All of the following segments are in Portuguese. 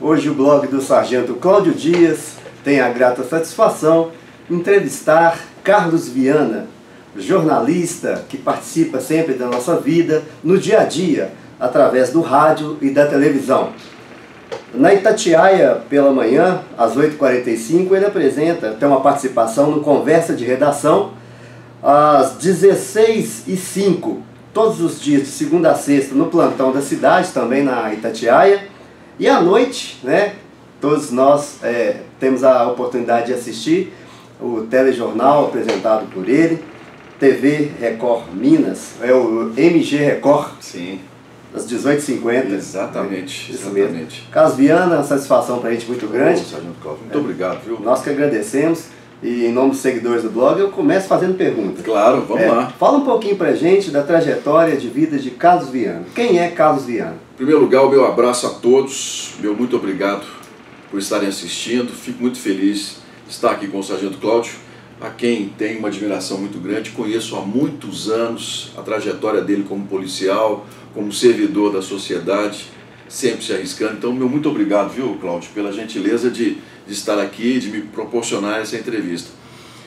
Hoje o blog do Sargento Cláudio Dias tem a grata satisfação de entrevistar Carlos Viana, jornalista que participa sempre da nossa vida no dia a dia, através do rádio e da televisão. Na Itatiaia, pela manhã, às 8h45, ele tem uma participação no Conversa de Redação, às 16h05, todos os dias, de segunda a sexta, no plantão da cidade, também na Itatiaia. E à noite, né, todos nós temos a oportunidade de assistir o telejornal apresentado por ele, TV Record Minas, é o MG Record. Sim. Às 18h50. Exatamente, Isso exatamente. mesmo. Carlos Viana, uma satisfação para a gente muito grande. Sargento Cláudio, muito obrigado, viu? Nós que agradecemos. E em nome dos seguidores do blog, eu começo fazendo perguntas. Claro, vamos lá. Fala um pouquinho pra gente da trajetória de vida de Carlos Viana. Quem é Carlos Viana? Em primeiro lugar, o meu abraço a todos. Meu muito obrigado por estarem assistindo. Fico muito feliz de estar aqui com o Sargento Cláudio, a quem tenho uma admiração muito grande. Conheço há muitos anos a trajetória dele como policial, como servidor da sociedade, sempre se arriscando. Então, meu muito obrigado, viu, Cláudio, pela gentileza de estar aqui, de me proporcionar essa entrevista.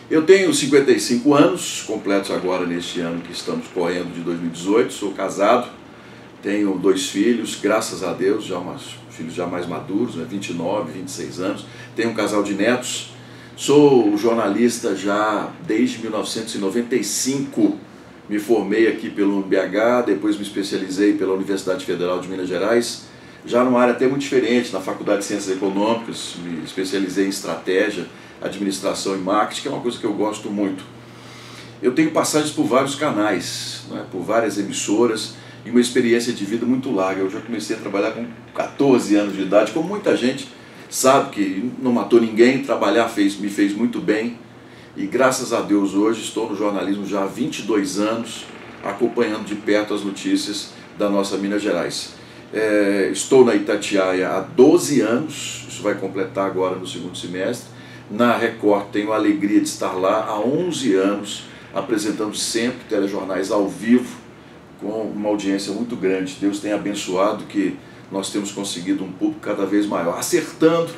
Eu tenho 55 anos, completos agora neste ano que estamos correndo de 2018, sou casado, tenho 2 filhos, graças a Deus, filhos já mais maduros, 29, 26 anos, tenho um casal de netos, sou jornalista já desde 1995, me formei aqui pelo UniBH, depois me especializei pela Universidade Federal de Minas Gerais, já numa área até muito diferente, na Faculdade de Ciências Econômicas, me especializei em estratégia, administração e marketing, que é uma coisa que eu gosto muito. Eu tenho passagens por vários canais, né, por várias emissoras, e uma experiência de vida muito larga. Eu já comecei a trabalhar com 14 anos de idade, como muita gente sabe que não matou ninguém, trabalhar me fez muito bem, e graças a Deus hoje estou no jornalismo já há 22 anos, acompanhando de perto as notícias da nossa Minas Gerais. Estou na Itatiaia há 12 anos, isso vai completar agora no segundo semestre. Na Record tenho a alegria de estar lá há 11 anos, apresentando sempre telejornais ao vivo, com uma audiência muito grande. Deus tem abençoado que nós temos conseguido um público cada vez maior, acertando,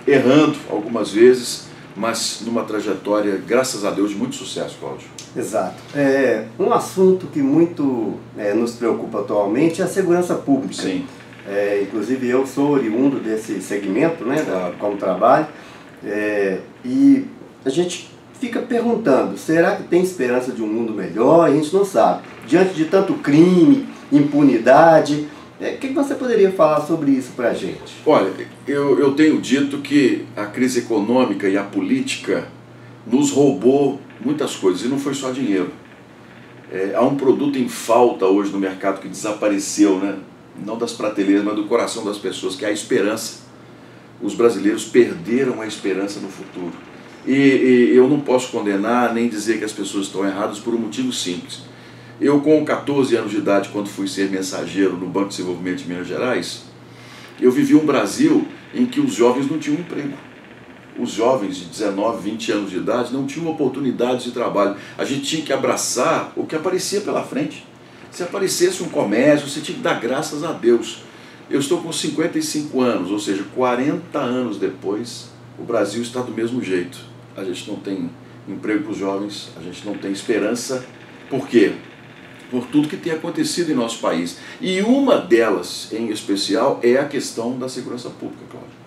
errando algumas vezes, mas numa trajetória, graças a Deus, de muito sucesso, Cláudio. Exato. Um assunto que muito nos preocupa atualmente é a segurança pública. Sim. Inclusive eu sou oriundo desse segmento, né, claro, como trabalho, e a gente fica perguntando, será que tem esperança de um mundo melhor? A gente não sabe. Diante de tanto crime, impunidade, o que você poderia falar sobre isso para a gente? Olha, eu tenho dito que a crise econômica e a política nos roubou muitas coisas, e não foi só dinheiro. Há um produto em falta hoje no mercado que desapareceu, né? Não das prateleiras, mas do coração das pessoas, que é a esperança. Os brasileiros perderam a esperança no futuro. E eu não posso condenar nem dizer que as pessoas estão erradas por um motivo simples. Eu, com 14 anos de idade, quando fui ser mensageiro no Banco de Desenvolvimento de Minas Gerais, eu vivi um Brasil em que os jovens não tinham emprego. Os jovens de 19, 20 anos de idade não tinham oportunidades de trabalho. A gente tinha que abraçar o que aparecia pela frente. Se aparecesse um comércio, você tinha que dar graças a Deus. Eu estou com 55 anos, ou seja, 40 anos depois, o Brasil está do mesmo jeito. A gente não tem emprego para os jovens, a gente não tem esperança. Por quê? Por tudo que tem acontecido em nosso país. E uma delas, em especial, é a questão da segurança pública, Cláudio.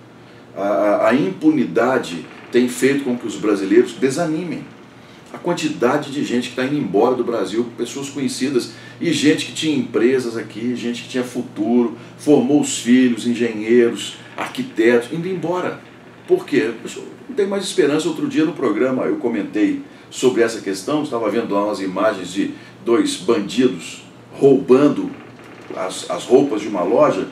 A impunidade tem feito com que os brasileiros desanimem. A quantidade de gente que está indo embora do Brasil, pessoas conhecidas, e gente que tinha empresas aqui, gente que tinha futuro, formou os filhos, engenheiros, arquitetos, indo embora. Por quê? Não tem mais esperança. Outro dia no programa eu comentei sobre essa questão, estava vendo lá umas imagens de 2 bandidos roubando as roupas de uma loja,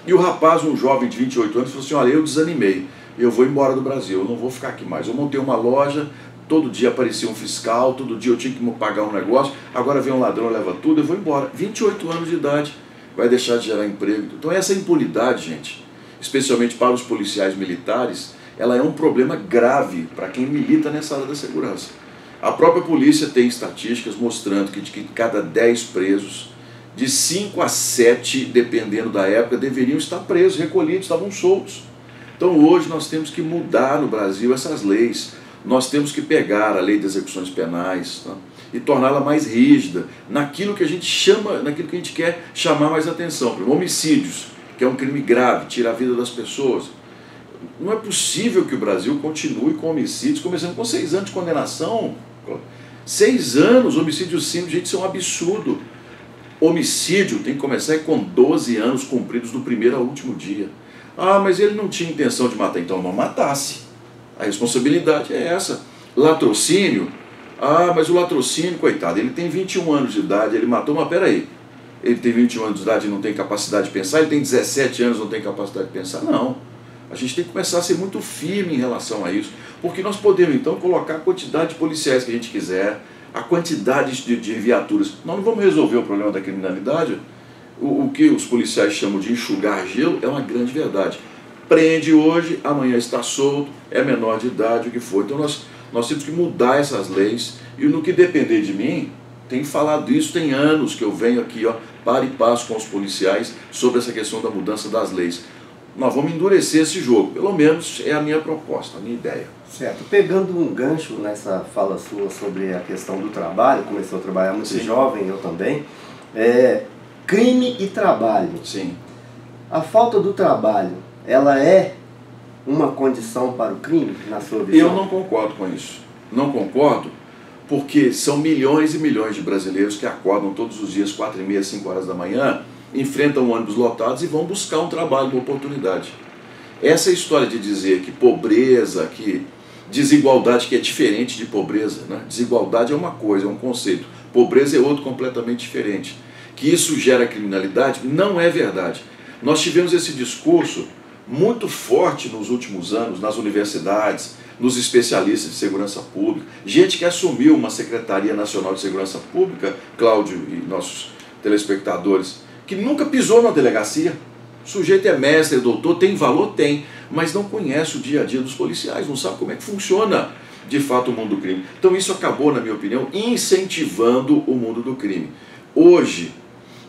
e o rapaz, um jovem de 28 anos, falou assim: olha, eu desanimei, eu vou embora do Brasil, eu não vou ficar aqui mais. Eu montei uma loja, todo dia aparecia um fiscal, todo dia eu tinha que pagar um negócio, agora vem um ladrão, leva tudo, eu vou embora. 28 anos de idade, vai deixar de gerar emprego. Então essa impunidade, gente, especialmente para os policiais militares, ela é um problema grave para quem milita nessa área da segurança. A própria polícia tem estatísticas mostrando que de cada 10 presos, de 5 a 7, dependendo da época, deveriam estar presos, recolhidos, estavam soltos. Então hoje nós temos que mudar no Brasil essas leis. Nós temos que pegar a lei de execuções penais, tá, e torná-la mais rígida, naquilo que a gente chama, naquilo que a gente quer chamar mais atenção. Por exemplo, homicídios, que é um crime grave, tira a vida das pessoas. Não é possível que o Brasil continue com homicídios, começando com 6 anos de condenação. 6 anos, homicídio simples, gente, isso é um absurdo. Homicídio tem que começar com 12 anos cumpridos do primeiro ao último dia. Ah, mas ele não tinha intenção de matar, então não matasse. A responsabilidade é essa. Latrocínio, ah, mas o latrocínio, coitado, ele tem 21 anos de idade, ele matou, mas peraí, ele tem 21 anos de idade e não tem capacidade de pensar, ele tem 17 anos e não tem capacidade de pensar, não. A gente tem que começar a ser muito firme em relação a isso, porque nós podemos então colocar a quantidade de policiais que a gente quiser, a quantidade de viaturas. Nós não vamos resolver o problema da criminalidade. O que os policiais chamam de enxugar gelo é uma grande verdade. Prende hoje, amanhã está solto, é menor de idade, o que for. Então nós temos que mudar essas leis, e no que depender de mim, tenho falado isso, tem anos que eu venho aqui, ó, para e passo com os policiais sobre essa questão da mudança das leis. Nós vamos endurecer esse jogo, pelo menos é a minha proposta, a minha ideia. Certo. Pegando um gancho nessa fala sua sobre a questão do trabalho, começou a trabalhar muito Sim. jovem, eu também, crime e trabalho. Sim. A falta do trabalho, ela é uma condição para o crime, na sua visão? Eu não concordo com isso. Não concordo, porque são milhões e milhões de brasileiros que acordam todos os dias, 4h30, 5 horas da manhã, enfrentam ônibus lotados e vão buscar um trabalho, uma oportunidade. Essa história de dizer que pobreza, que desigualdade, que é diferente de pobreza, né? Desigualdade é uma coisa, é um conceito. Pobreza é outro completamente diferente. Que isso gera criminalidade, não é verdade. Nós tivemos esse discurso muito forte nos últimos anos, nas universidades, nos especialistas de segurança pública, gente que assumiu uma Secretaria Nacional de Segurança Pública, Cláudio e nossos telespectadores, que nunca pisou na delegacia. O sujeito é mestre, é doutor, tem valor? Tem, mas não conhece o dia a dia dos policiais, não sabe como é que funciona de fato o mundo do crime. Então isso acabou, na minha opinião, incentivando o mundo do crime. Hoje,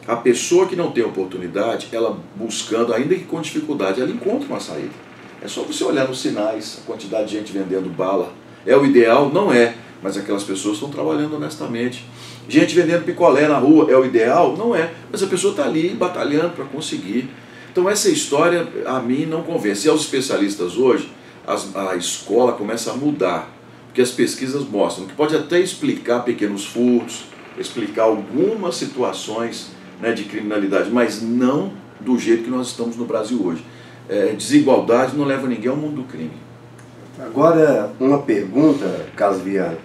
a pessoa que não tem oportunidade, ela buscando, ainda que com dificuldade, ela encontra uma saída. É só você olhar nos sinais, a quantidade de gente vendendo bala. É o ideal? Não é, mas aquelas pessoas estão trabalhando honestamente. Gente vendendo picolé na rua, é o ideal? Não é, mas a pessoa está ali batalhando para conseguir. Então essa história a mim não convence. E aos especialistas hoje, a escola começa a mudar, porque as pesquisas mostram que pode até explicar pequenos furtos, explicar algumas situações, né, de criminalidade, mas não do jeito que nós estamos no Brasil hoje. Desigualdade não leva ninguém ao mundo do crime. Agora, uma pergunta, Carlos Viana,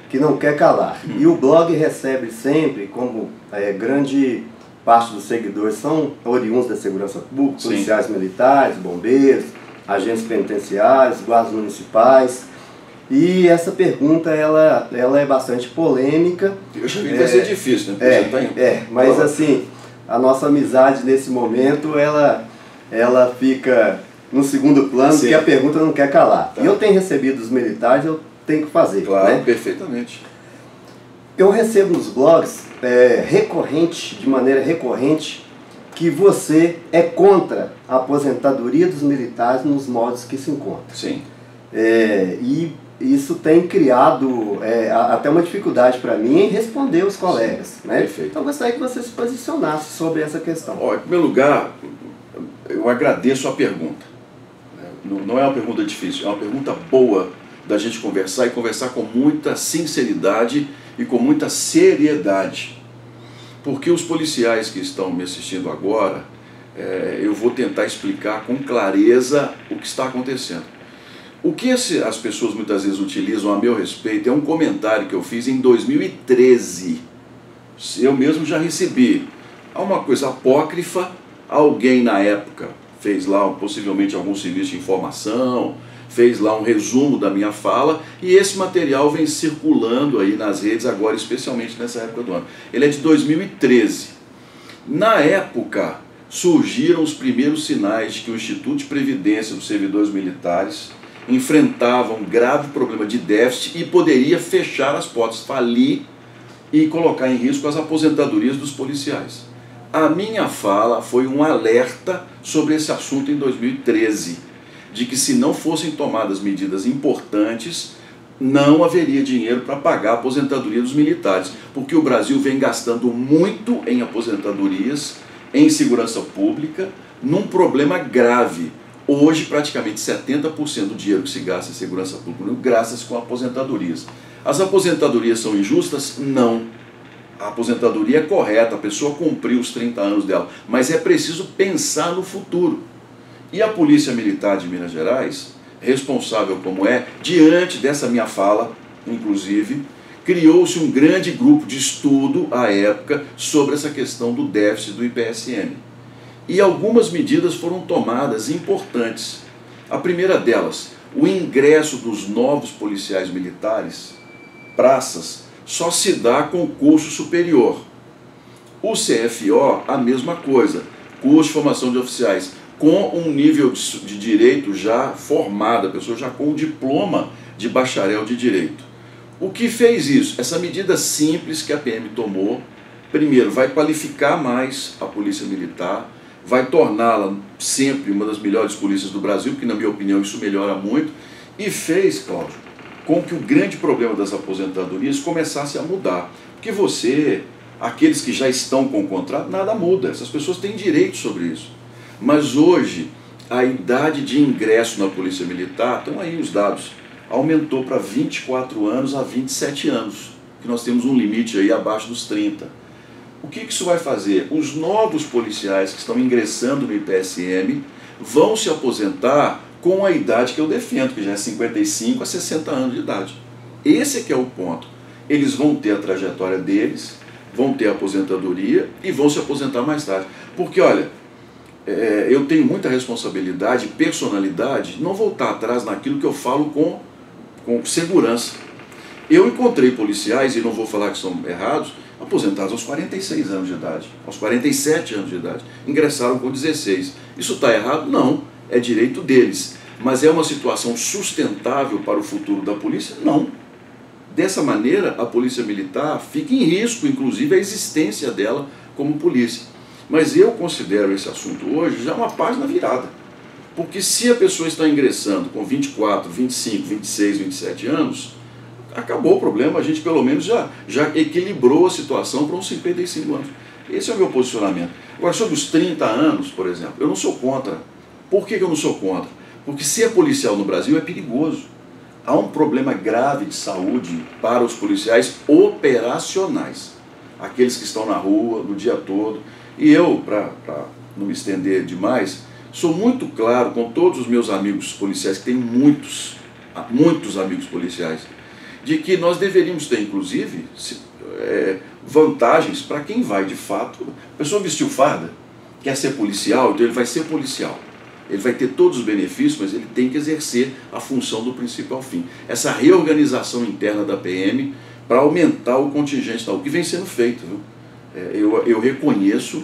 que não quer calar. E o blog recebe sempre, como grande parte dos seguidores são oriundos da segurança pública, Sim. policiais militares, bombeiros, agentes penitenciários, guardas municipais. E essa pergunta, ela é bastante polêmica. Eu acho que vai ser difícil, né? Mas assim, a nossa amizade nesse momento, ela fica no segundo plano, Sim. porque a pergunta não quer calar. Tá. E eu tenho recebido dos militares, eu tenho que fazer. Claro, né? perfeitamente. Eu recebo nos blogs, de maneira recorrente, que você é contra a aposentadoria dos militares nos moldes que se encontram. Sim. E isso tem criado até uma dificuldade para mim em responder os colegas. Né? Perfeito. Então eu gostaria que você se posicionasse sobre essa questão. Em primeiro lugar, eu agradeço a pergunta. Não é uma pergunta difícil, é uma pergunta boa da gente conversar, e conversar com muita sinceridade e com muita seriedade. Porque os policiais que estão me assistindo agora, eu vou tentar explicar com clareza o que está acontecendo. O que as pessoas muitas vezes utilizam a meu respeito é um comentário que eu fiz em 2013. Eu mesmo já recebi. Há uma coisa apócrifa, alguém na época fez lá possivelmente algum serviço de informação, fez lá um resumo da minha fala, e esse material vem circulando aí nas redes agora, especialmente nessa época do ano. Ele é de 2013. Na época, surgiram os primeiros sinais de que o Instituto de Previdência dos Servidores Militares enfrentava um grave problema de déficit e poderia fechar as portas, falir e colocar em risco as aposentadorias dos policiais. A minha fala foi um alerta sobre esse assunto em 2013, de que se não fossem tomadas medidas importantes, não haveria dinheiro para pagar a aposentadoria dos militares, porque o Brasil vem gastando muito em aposentadorias, em segurança pública, num problema grave. Hoje, praticamente 70% do dinheiro que se gasta em segurança pública gasta-se com aposentadorias. As aposentadorias são injustas? Não. A aposentadoria é correta, a pessoa cumpriu os 30 anos dela, mas é preciso pensar no futuro. E a Polícia Militar de Minas Gerais, responsável como é, diante dessa minha fala, inclusive, criou-se um grande grupo de estudo à época sobre essa questão do déficit do IPSM. E algumas medidas foram tomadas importantes. A primeira delas, o ingresso dos novos policiais militares, praças, só se dá com curso superior. O CFO, a mesma coisa, curso de formação de oficiais, com um nível de direito já formado, a pessoa já com o diploma de bacharel de direito. O que fez isso? Essa medida simples que a PM tomou, primeiro, vai qualificar mais a Polícia Militar, vai torná-la sempre uma das melhores polícias do Brasil, que na minha opinião isso melhora muito, e fez, Cláudio, com que o grande problema das aposentadorias começasse a mudar. Porque você, aqueles que já estão com o contrato, nada muda, essas pessoas têm direito sobre isso. Mas hoje, a idade de ingresso na Polícia Militar, estão aí os dados, aumentou para 24 anos a 27 anos, que nós temos um limite aí abaixo dos 30. O que isso vai fazer? Os novos policiais que estão ingressando no IPSM vão se aposentar com a idade que eu defendo, que já é 55 a 60 anos de idade. Esse é que é o ponto. Eles vão ter a trajetória deles, vão ter a aposentadoria e vão se aposentar mais tarde. Porque, olha, eu tenho muita responsabilidade, personalidade, não voltar atrás naquilo que eu falo com segurança. Eu encontrei policiais, e não vou falar que são errados, aposentados aos 46 anos de idade, aos 47 anos de idade, ingressaram com 16. Isso está errado? Não, é direito deles. Mas é uma situação sustentável para o futuro da polícia? Não. Dessa maneira, a Polícia Militar fica em risco, inclusive, a existência dela como polícia. Mas eu considero esse assunto hoje já uma página virada. Porque se a pessoa está ingressando com 24, 25, 26, 27 anos, acabou o problema, a gente pelo menos já equilibrou a situação para uns 55 anos. Esse é o meu posicionamento. Agora, sobre os 30 anos, por exemplo, eu não sou contra. Por que eu não sou contra? Porque ser policial no Brasil é perigoso. Há um problema grave de saúde para os policiais operacionais. Aqueles que estão na rua, no dia todo. E eu, para não me estender demais, sou muito claro com todos os meus amigos policiais, que tem muitos amigos policiais, de que nós deveríamos ter, inclusive, vantagens para quem vai de fato. A pessoa vestiu farda, quer ser policial, então ele vai ser policial. Ele vai ter todos os benefícios, mas ele tem que exercer a função do princípio ao fim. Essa reorganização interna da PM para aumentar o contingente, o que vem sendo feito. Viu? Eu reconheço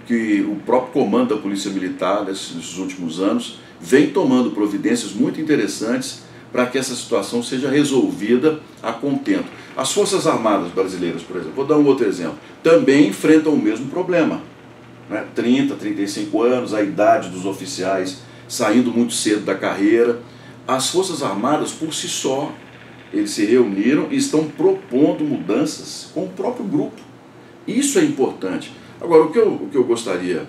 que o próprio comando da Polícia Militar, nesses últimos anos, vem tomando providências muito interessantes para que essa situação seja resolvida a contento. As Forças Armadas brasileiras, por exemplo, vou dar um outro exemplo, também enfrentam o mesmo problema. 30, 35 anos, a idade dos oficiais saindo muito cedo da carreira. As Forças Armadas, por si só, eles se reuniram e estão propondo mudanças com o próprio grupo. Isso é importante. Agora, o que eu gostaria,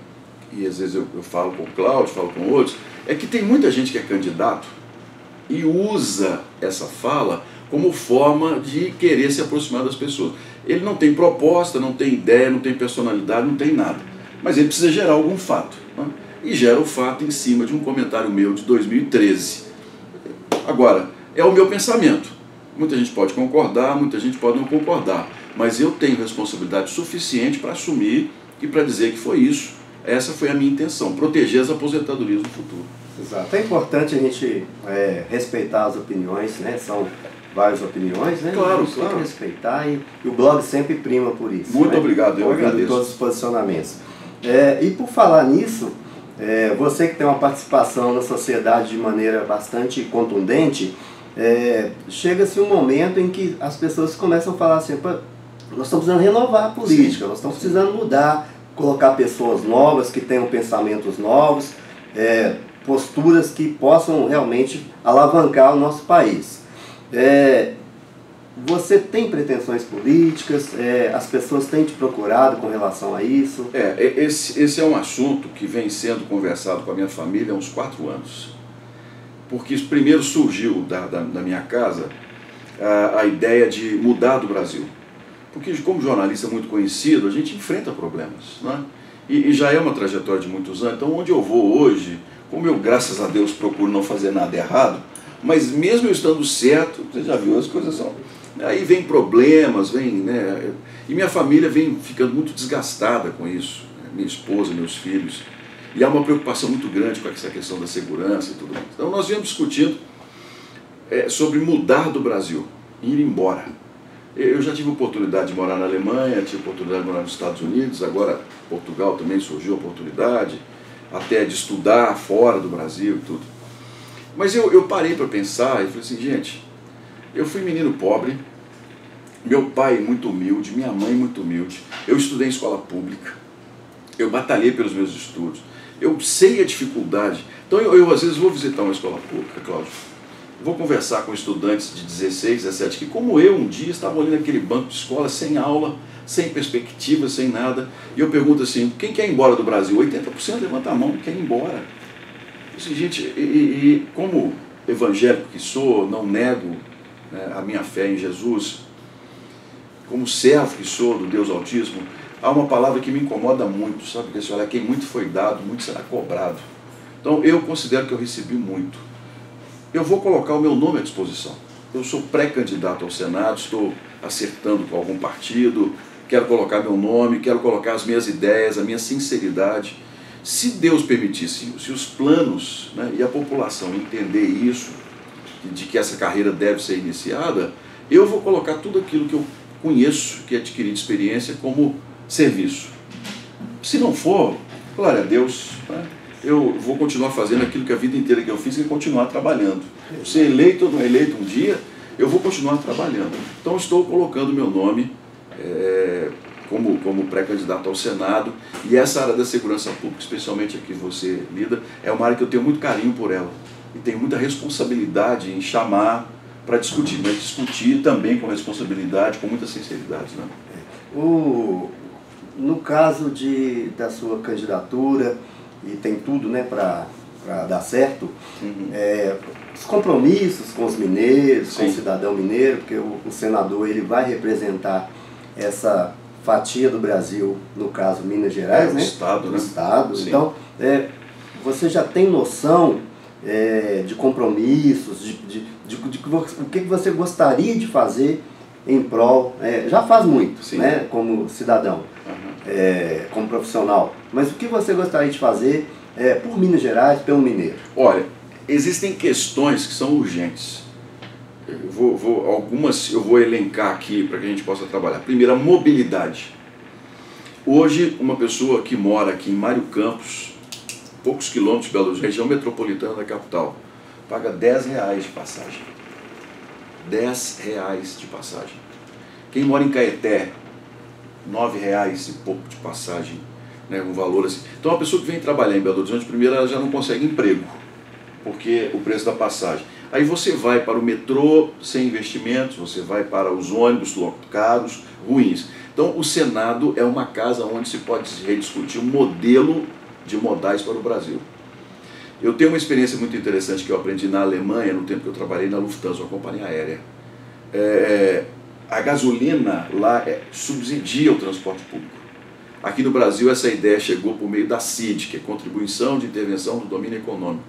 e às vezes eu falo com o Cláudio, falo com outros, é que tem muita gente que é candidato e usa essa fala como forma de querer se aproximar das pessoas. Ele não tem proposta, não tem ideia, não tem personalidade, não tem nada. Mas ele precisa gerar algum fato. Né? E gera o fato em cima de um comentário meu de 2013. Agora, é o meu pensamento. Muita gente pode concordar, muita gente pode não concordar. Mas eu tenho responsabilidade suficiente para assumir e para dizer que foi isso. Essa foi a minha intenção, proteger as aposentadorias no futuro. Exato. É importante a gente respeitar as opiniões, né? São várias opiniões, né? Claro, tem que respeitar e o blog sempre prima por isso. Muito né? obrigado, eu agradeço. Todos os posicionamentos. E por falar nisso, você que tem uma participação na sociedade de maneira bastante contundente, chega-se um momento em que as pessoas começam a falar assim, nós estamos precisando renovar a política, nós estamos precisando mudar. colocar pessoas novas, que tenham pensamentos novos, posturas que possam realmente alavancar o nosso país. Você tem pretensões políticas? As pessoas têm te procurado com relação a isso? Esse é um assunto que vem sendo conversado com a minha família há uns 4 anos. Porque primeiro surgiu da minha casa a ideia de mudar do Brasil. Porque como jornalista muito conhecido, a gente enfrenta problemas, né? E já é uma trajetória de muitos anos. Então onde eu vou hoje, como eu, graças a Deus, procuro não fazer nada errado, mas mesmo eu estando certo, você já viu, as coisas são... Aí vem problemas, né? E minha família vem ficando muito desgastada com isso, né? Minha esposa, meus filhos. E há uma preocupação muito grande com essa questão da segurança e tudo mais. Então nós viemos discutindo sobre mudar do Brasil, ir embora. Eu já tive a oportunidade de morar na Alemanha, tive a oportunidade de morar nos Estados Unidos, agora Portugal também surgiu a oportunidade, até de estudar fora do Brasil e tudo. Mas eu parei para pensar e falei assim, gente, eu fui menino pobre, meu pai muito humilde, minha mãe muito humilde, eu estudei em escola pública, eu batalhei pelos meus estudos, eu sei a dificuldade. Então eu às vezes vou visitar uma escola pública, Cláudio, vou conversar com estudantes de 16, 17, que como eu um dia estavam ali naquele banco de escola, sem aula, sem perspectiva, sem nada, e eu pergunto assim, quem quer ir embora do Brasil? 80% levanta a mão, quer ir embora. Assim, gente, e como evangélico que sou, não nego, né, a minha fé em Jesus, como servo que sou do Deus Altíssimo, há uma palavra que me incomoda muito, sabe? Que assim, olha, quem muito foi dado, muito será cobrado. Então eu considero que eu recebi muito. Eu vou colocar o meu nome à disposição. Eu sou pré-candidato ao Senado, estou acertando com algum partido, quero colocar meu nome, quero colocar as minhas ideias, a minha sinceridade. Se Deus permitisse, se os planos, né, e a população entender isso, de que essa carreira deve ser iniciada, eu vou colocar tudo aquilo que eu conheço, que adquiri de experiência, como serviço. Se não for, glória a Deus, né? Eu vou continuar fazendo aquilo que a vida inteira que eu fiz, que é continuar trabalhando. Ser eleito ou não eleito um dia, eu vou continuar trabalhando. Então estou colocando meu nome como pré-candidato ao Senado, e essa área da segurança pública, especialmente a que você lida, é uma área que eu tenho muito carinho por ela, e tenho muita responsabilidade em chamar para discutir, mas discutir também com responsabilidade, com muita sinceridade, né? No caso da sua candidatura, e tem tudo, né, para dar certo, os compromissos com os mineiros, Sim, com o cidadão mineiro, porque o senador ele vai representar essa fatia do Brasil, no caso Minas Gerais, né? Estado, né? O Estado. Sim. Então, você já tem noção de compromissos, o que você gostaria de fazer em prol, já faz muito, Sim, né, como cidadão, como profissional, mas o que você gostaria de fazer por Minas Gerais, pelo mineiro? Olha, existem questões que são urgentes. Algumas eu vou elencar aqui para que a gente possa trabalhar. Primeiro, a mobilidade. Hoje, uma pessoa que mora aqui em Mário Campos, poucos quilômetros de Belo Horizonte, região metropolitana da capital, paga R$10 de passagem. R$10 de passagem. Quem mora em Caeté, R$9 e pouco de passagem, né, um valor assim. Então a pessoa que vem trabalhar em Belo Horizonte, primeiro ela já não consegue emprego, porque o preço da passagem. Aí você vai para o metrô sem investimentos, você vai para os ônibus caros, ruins. Então o Senado é uma casa onde se pode rediscutir um modelo de modais para o Brasil. Eu tenho uma experiência muito interessante que eu aprendi na Alemanha, no tempo que eu trabalhei na Lufthansa, uma companhia aérea. A gasolina lá subsidia o transporte público. Aqui no Brasil essa ideia chegou por meio da CID, que é Contribuição de Intervenção do Domínio Econômico.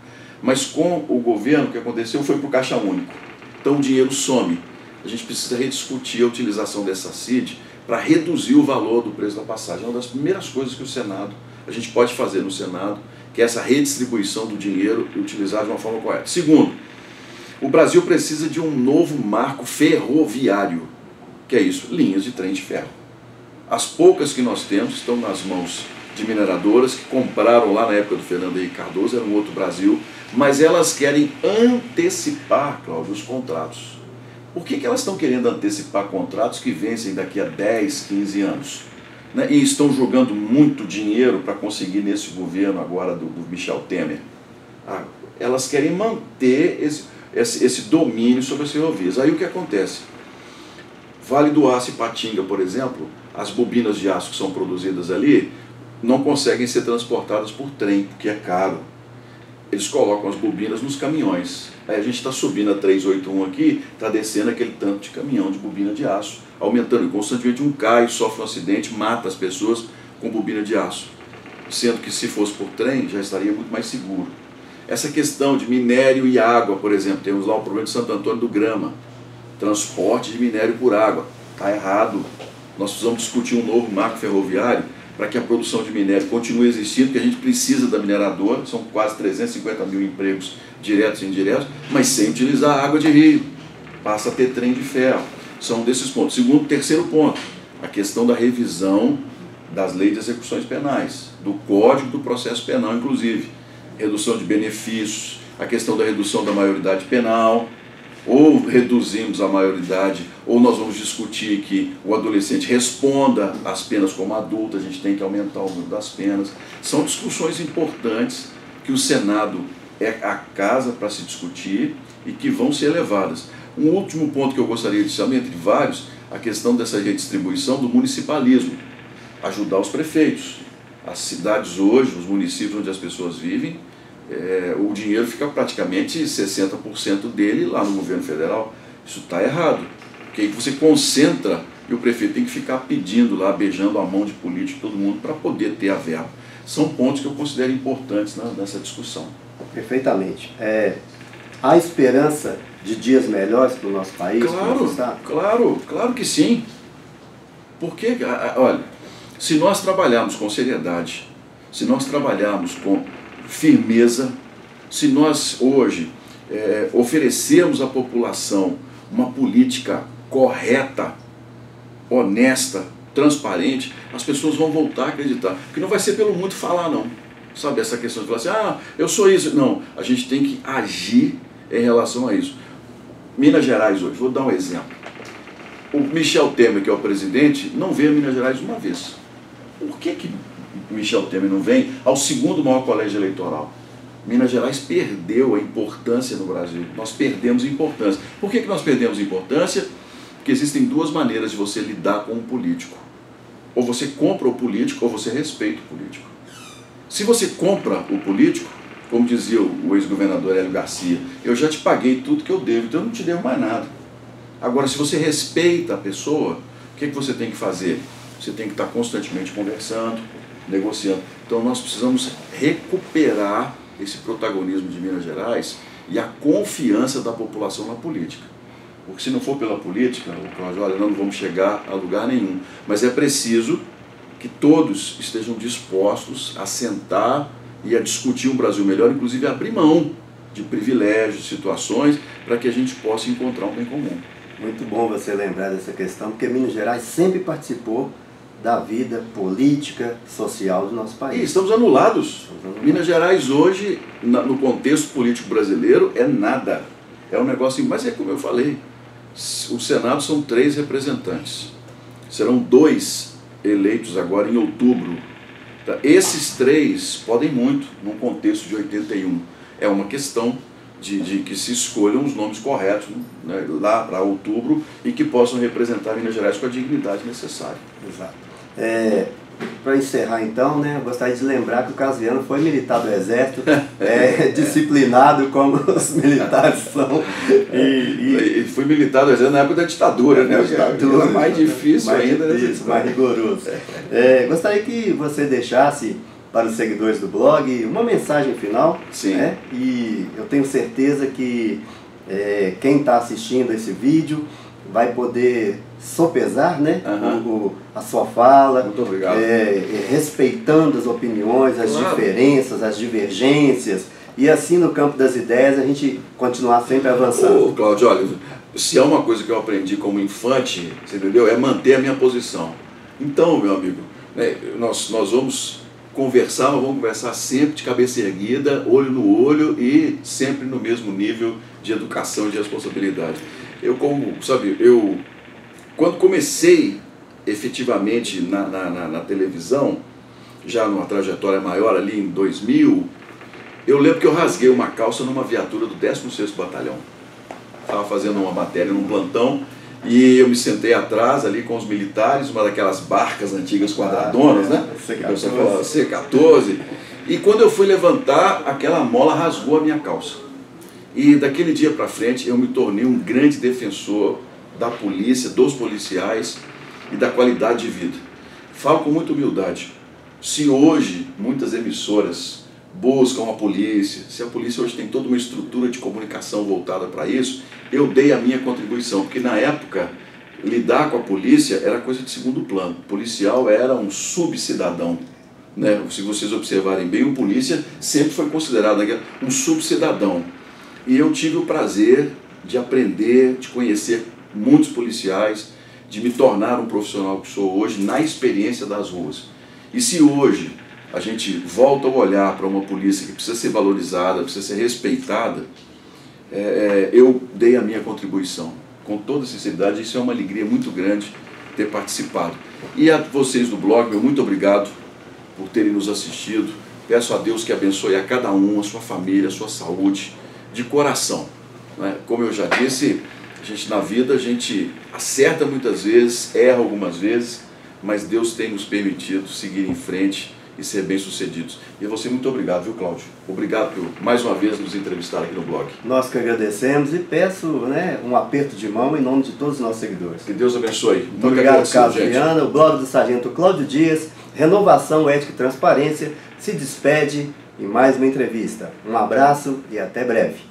Mas com o governo, o que aconteceu foi para o Caixa Único. Então o dinheiro some. A gente precisa rediscutir a utilização dessa CID para reduzir o valor do preço da passagem. É uma das primeiras coisas que a gente pode fazer no Senado, que é essa redistribuição do dinheiro e utilizar de uma forma correta. Segundo, o Brasil precisa de um novo marco ferroviário, que é isso, linhas de trem de ferro. As poucas que nós temos estão nas mãos de mineradoras que compraram lá na época do Fernando Henrique Cardoso, era um outro Brasil, mas elas querem antecipar, Cláudio, os contratos. Por que elas estão querendo antecipar contratos que vencem daqui a 10, 15 anos? né, e estão jogando muito dinheiro para conseguir nesse governo agora do Michel Temer. Elas querem manter esse domínio sobre as ferrovias. Aí o que acontece? Vale do Aço e Patinga, por exemplo, as bobinas de aço que são produzidas ali não conseguem ser transportadas por trem, porque é caro. Eles colocam as bobinas nos caminhões. Aí a gente está subindo a 381 aqui, está descendo aquele tanto de caminhão de bobina de aço, aumentando. E constantemente um cai, sofre um acidente, mata as pessoas com bobina de aço. Sendo que se fosse por trem, já estaria muito mais seguro. Essa questão de minério e água, por exemplo, temos lá o problema de Santo Antônio do Grama. Transporte de minério por água. Está errado. Nós precisamos discutir um novo marco ferroviário para que a produção de minério continue existindo, porque a gente precisa da mineradora, são quase 350 mil empregos diretos e indiretos, mas sem utilizar água de rio. Passa a ter trem de ferro. São desses pontos. Terceiro ponto, a questão da revisão das leis de execuções penais, do Código do Processo Penal, inclusive. Redução de benefícios, a questão da redução da maioridade penal, ou reduzimos a maioridade, ou nós vamos discutir que o adolescente responda às penas como adulto, a gente tem que aumentar o número das penas. São discussões importantes que o Senado é a casa para se discutir e que vão ser levadas. Um último ponto que eu gostaria de chamar, entre vários, a questão dessa redistribuição do municipalismo. Ajudar os prefeitos. As cidades hoje, os municípios onde as pessoas vivem, o dinheiro fica praticamente 60% dele lá no governo federal. Isso está errado, porque aí você concentra e o prefeito tem que ficar pedindo lá, beijando a mão de político, todo mundo, para poder ter a verba. São pontos que eu considero importantes nessa discussão. Perfeitamente. Há esperança de dias melhores para o nosso país? Claro que sim. Porque, olha, se nós trabalharmos com seriedade, se nós trabalharmos com firmeza, se nós hoje oferecermos à população uma política correta, honesta, transparente, as pessoas vão voltar a acreditar. Porque não vai ser pelo muito falar, não. Sabe, essa questão de falar assim, eu sou isso. Não, a gente tem que agir em relação a isso. Minas Gerais hoje, vou dar um exemplo. O Michel Temer, que é o presidente, não veio a Minas Gerais uma vez. Por que Michel Temer não vem ao segundo maior colégio eleitoral? Minas Gerais perdeu a importância no Brasil. Nós perdemos importância. Por que nós perdemos importância? Porque existem duas maneiras de você lidar com um político. Ou você compra o político, ou você respeita o político. Se você compra o político, como dizia o ex-governador Hélio Garcia, eu já te paguei tudo que eu devo, então eu não te devo mais nada. Agora, se você respeita a pessoa, o que você tem que fazer? Você tem que estar constantemente conversando, negociando. Então nós precisamos recuperar esse protagonismo de Minas Gerais e a confiança da população na política. Porque se não for pela política, Cláudio, olha, não vamos chegar a lugar nenhum. Mas é preciso que todos estejam dispostos a sentar e a discutir um Brasil melhor, inclusive abrir mão de privilégios, situações, para que a gente possa encontrar um bem comum. Muito bom você lembrar dessa questão, porque Minas Gerais sempre participou da vida política, social do nosso país. E estamos anulados. Minas Gerais hoje, no contexto político brasileiro, é nada. É um negócio, mas é como eu falei, o Senado são 3 representantes. Serão 2 eleitos agora em outubro. Esses 3 podem muito, num contexto de 81. É uma questão de que se escolham os nomes corretos, né, lá para outubro, e que possam representar Minas Gerais com a dignidade necessária. Exato. Para encerrar então, né, eu gostaria de lembrar que o Carlos Viana foi militar do Exército, disciplinado como os militares são. E foi militar do Exército na época da ditadura, né? Ditadura, mais difícil ainda. Mais rigoroso. Gostaria que você deixasse para os seguidores do blog uma mensagem final. Sim. Né? E eu tenho certeza que quem está assistindo esse vídeo vai poder sopesar, né, a sua fala. Muito obrigado. Respeitando as opiniões, as diferenças, as divergências, e assim no campo das ideias a gente continuar sempre avançando. Cláudio, olha, se há uma coisa que eu aprendi como infante, você entendeu? É manter a minha posição. Então, meu amigo, né, nós vamos conversar, mas vamos conversar sempre de cabeça erguida, olho no olho e sempre no mesmo nível de educação e de responsabilidade. Quando comecei efetivamente na televisão, já numa trajetória maior ali em 2000, eu lembro que eu rasguei uma calça numa viatura do 16º Batalhão. Estava fazendo uma matéria num plantão e eu me sentei atrás ali com os militares, uma daquelas barcas antigas quadradonas, né? C-14. C-14. E quando eu fui levantar, aquela mola rasgou a minha calça. E daquele dia para frente eu me tornei um grande defensor da polícia, dos policiais e da qualidade de vida. Falo com muita humildade. Se hoje muitas emissoras buscam a polícia, se a polícia hoje tem toda uma estrutura de comunicação voltada para isso, eu dei a minha contribuição, porque na época lidar com a polícia era coisa de segundo plano. O policial era um subcidadão, né? Se vocês observarem bem, o polícia sempre foi considerado um subcidadão. E eu tive o prazer de aprender, de conhecer muitos policiais, de me tornar um profissional que sou hoje na experiência das ruas. E se hoje a gente volta a olhar para uma polícia que precisa ser valorizada, precisa ser respeitada, eu dei a minha contribuição. Com toda sinceridade, isso é uma alegria muito grande ter participado. E a vocês do blog, meu muito obrigado por terem nos assistido. Peço a Deus que abençoe a cada um, a sua família, a sua saúde, de coração. Né? Como eu já disse, na vida a gente acerta muitas vezes, erra algumas vezes, mas Deus tem nos permitido seguir em frente e ser bem-sucedidos. E a você muito obrigado, viu, Cláudio? Obrigado por mais uma vez nos entrevistar aqui no blog. Nós que agradecemos e peço, né, um aperto de mão em nome de todos os nossos seguidores. Que Deus abençoe. Muito obrigado, Carlos Viana. O blog do Sargento Cláudio Dias, Renovação, Ética e Transparência, se despede em mais uma entrevista. Um abraço e até breve.